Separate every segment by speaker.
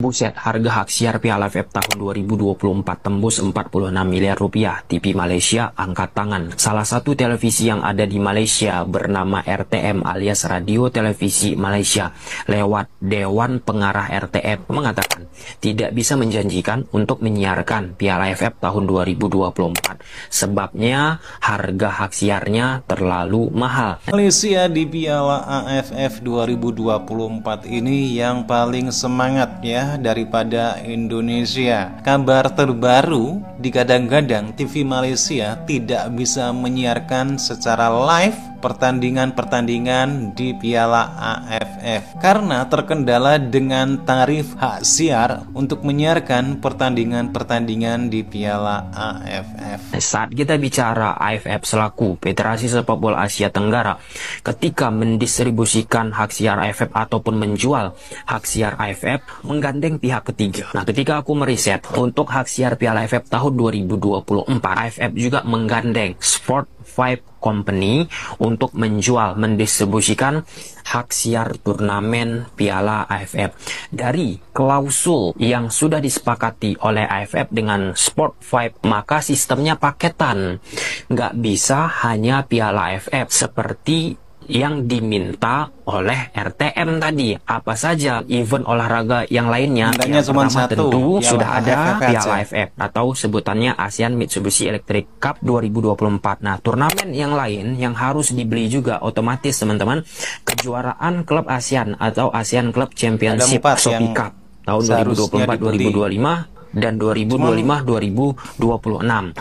Speaker 1: Buset, harga hak siar Piala AFF tahun 2024 tembus 46 miliar rupiah. TV Malaysia angkat tangan. Salah satu televisi yang ada di Malaysia bernama RTM alias Radio Televisi Malaysia lewat Dewan Pengarah RTM mengatakan tidak bisa menjanjikan untuk menyiarkan Piala AFF tahun 2024. Sebabnya harga hak siarnya terlalu mahal.
Speaker 2: Malaysia di Piala AFF 2024 ini yang paling semangat ya daripada Indonesia. Kabar terbaru, digadang-gadang TV Malaysia tidak bisa menyiarkan secara live pertandingan-pertandingan di Piala AFF karena terkendala dengan tarif hak siar untuk menyiarkan pertandingan-pertandingan di Piala AFF.
Speaker 1: Saat kita bicara AFF selaku Federasi Sepak Bola Asia Tenggara, ketika mendistribusikan hak siar AFF ataupun menjual hak siar AFF, menggandeng pihak ketiga. Nah, ketika aku meriset untuk hak siar Piala AFF tahun 2024, AFF juga menggandeng Sport 5 Company untuk mendistribusikan hak siar turnamen Piala AFF. Dari klausul yang sudah disepakati oleh AFF dengan Sport 5, maka sistemnya paketan. Nggak bisa hanya Piala AFF seperti yang diminta oleh RTM tadi. Apa saja event olahraga yang lainnya? Yang
Speaker 2: cuma
Speaker 1: pertama
Speaker 2: satu,
Speaker 1: tentu
Speaker 2: Piala
Speaker 1: sudah ada
Speaker 2: AFF
Speaker 1: Piala AFF atau sebutannya ASEAN Mitsubishi Electric Cup 2024. Nah, turnamen yang lain yang harus dibeli juga otomatis teman-teman, kejuaraan klub ASEAN atau ASEAN Club Championship Shopee Cup tahun 2024-2025 dan 2025-2026.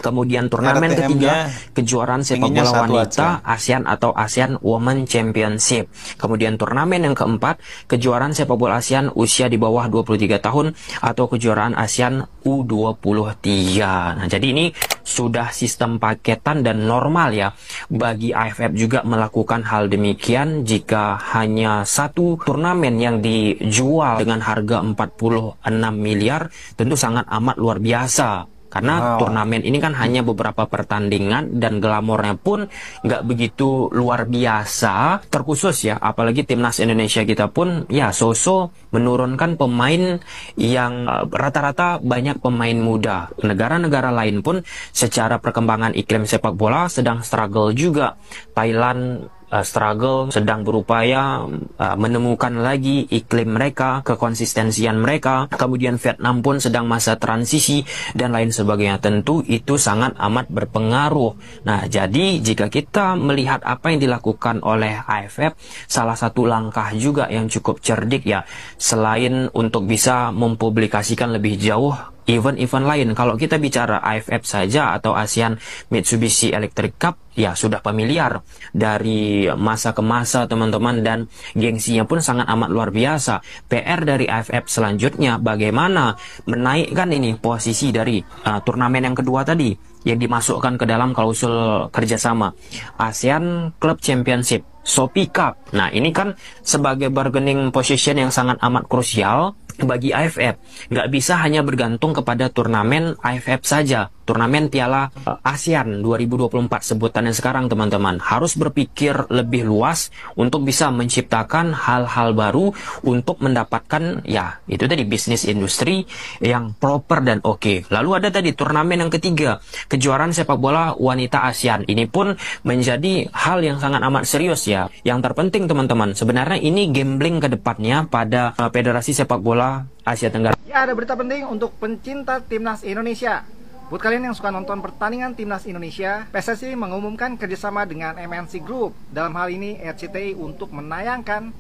Speaker 1: Kemudian turnamen ketiga, kejuaraan sepak bola wanita ASEAN atau ASEAN Women Championship. Kemudian turnamen yang keempat, kejuaraan sepak bola ASEAN usia di bawah 23 tahun atau kejuaraan ASEAN U23. Nah, jadi ini sudah sistem paketan dan normal ya bagi AFF juga melakukan hal demikian jika hanya satu turnamen yang dijual dengan harga 46 miliar, tentu sangat amat luar biasa. Karena turnamen ini kan hanya beberapa pertandingan dan glamornya pun nggak begitu luar biasa, terkhusus ya, apalagi timnas Indonesia kita pun ya menurunkan pemain yang rata-rata banyak pemain muda. Negara-negara lain pun secara perkembangan iklim sepak bola sedang struggle juga. Thailand struggle, sedang berupaya menemukan lagi iklim mereka, kekonsistensian mereka. Kemudian Vietnam pun sedang masa transisi dan lain sebagainya. Tentu itu sangat amat berpengaruh. Nah, jadi jika kita melihat apa yang dilakukan oleh AFF, salah satu langkah juga yang cukup cerdik ya, selain untuk bisa mempublikasikan lebih jauh event-event lain. Kalau kita bicara AFF saja atau ASEAN Mitsubishi Electric Cup, ya sudah familiar dari masa ke masa teman-teman, dan gengsinya pun sangat amat luar biasa. PR dari AFF selanjutnya bagaimana menaikkan ini posisi dari turnamen yang kedua tadi yang dimasukkan ke dalam klausul kerjasama ASEAN Club Championship Shopee Cup. Nah, ini kan sebagai bargaining position yang sangat amat krusial bagi AFF. Nggak bisa hanya bergantung kepada turnamen AFF saja, turnamen Piala ASEAN 2024 sebutannya sekarang teman-teman. Harus berpikir lebih luas untuk bisa menciptakan hal-hal baru untuk mendapatkan ya itu tadi bisnis industri yang proper dan oke. Lalu ada tadi turnamen yang ketiga, kejuaraan sepak bola wanita ASEAN. Ini pun menjadi hal yang sangat amat serius ya. Yang terpenting teman-teman, sebenarnya ini gambling ke depannya pada Federasi Sepak Bola Asia Tenggara.
Speaker 3: Ya, ada berita penting untuk pencinta timnas Indonesia. Buat kalian yang suka nonton pertandingan timnas Indonesia, PSSI mengumumkan kerjasama dengan MNC Group, dalam hal ini RCTI, untuk menayangkan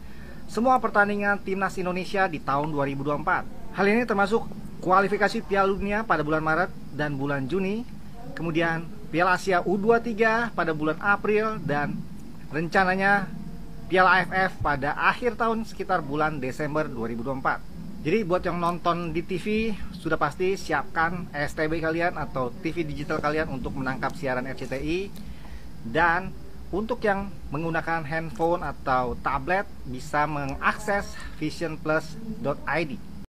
Speaker 3: semua pertandingan timnas Indonesia di tahun 2024. Hal ini termasuk kualifikasi Piala Dunia pada bulan Maret dan bulan Juni, kemudian Piala Asia U23 pada bulan April, dan rencananya Piala AFF pada akhir tahun sekitar bulan Desember 2024. Jadi buat yang nonton di TV, sudah pasti siapkan STB kalian atau TV digital kalian untuk menangkap siaran RCTI. Dan untuk yang menggunakan handphone atau tablet bisa mengakses visionplus.id.